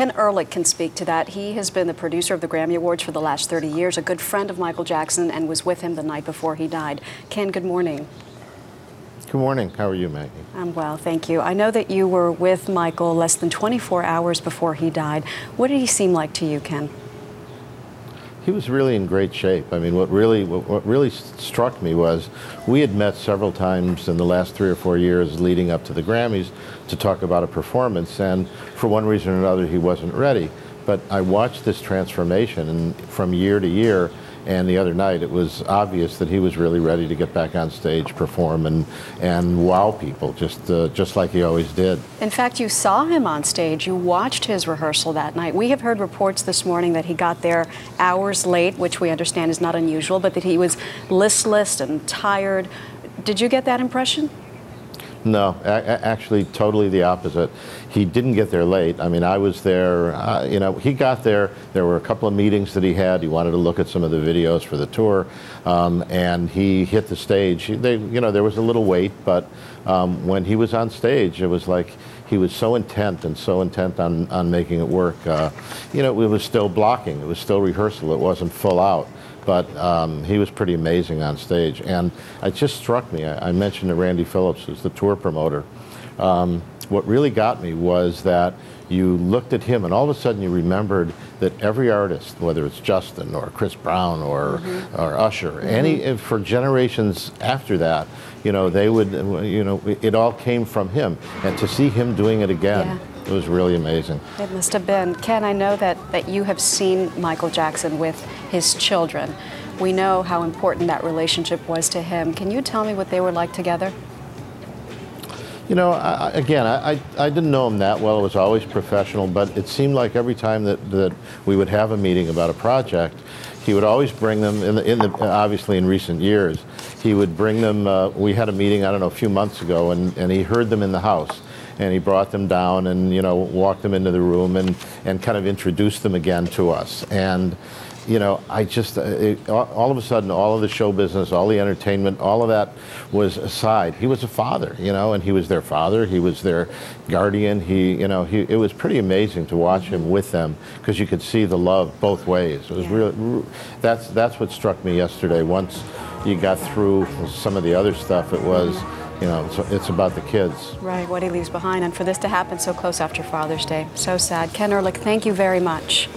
Ken Ehrlich can speak to that. He has been the producer of the Grammy Awards for the last 30 years, a good friend of Michael Jackson, and was with him the night before he died. Ken, good morning. Good morning. How are you, Maggie? I'm well, thank you. I know that you were with Michael less than 24 hours before he died. What did he seem like to you, Ken? He was really in great shape. I mean, what really struck me was we had met several times in the last 3 or 4 years leading up to the Grammys to talk about a performance, and for one reason or another he wasn't ready. But I watched this transformation, and from year to year, and the other night it was obvious that he was really ready to get back on stage, perform, and wow people, just like he always did. In fact, you saw him on stage. You watched his rehearsal that night. We have heard reports this morning that he got there hours late, which we understand is not unusual, but that he was listless and tired. Did you get that impression? No, actually totally the opposite. He didn't get there late. I mean, I was there, you know, he got there. There were a couple of meetings that he had. He wanted to look at some of the videos for the tour, and he hit the stage. You know, there was a little wait, but when he was on stage, it was like he was so intent on making it work. You know, it was still blocking. It was still rehearsal. It wasn't full out. But he was pretty amazing on stage, and it just struck me. I mentioned to Randy Phillips, who's the tour promoter. What really got me was that you looked at him, and all of a sudden you remembered that every artist, whether it's Justin or Chris Brown or Usher, for generations after that, you know, they would, you know, it all came from him, and to see him doing it again. Yeah. It was really amazing. It must have been. Ken, I know that you have seen Michael Jackson with his children. We know how important that relationship was to him. Can you tell me what they were like together? You know, I didn't know him that well. It was always professional, but it seemed like every time that we would have a meeting about a project, he would always bring them, obviously in recent years, he would bring them, we had a meeting, I don't know, a few months ago, and he heard them in the house. And he brought them down and, you know, walked them into the room and kind of introduced them again to us. And, you know, I just, all of a sudden, all of the show business, all the entertainment, all of that was aside. He was a father, you know, and he was their father. He was their guardian. You know, it was pretty amazing to watch him with them because you could see the love both ways. It was really, that's what struck me yesterday. Once you got through some of the other stuff, it was, you know, it's about the kids. Right, what he leaves behind. And for this to happen so close after Father's Day, so sad. Ken Ehrlich, thank you very much.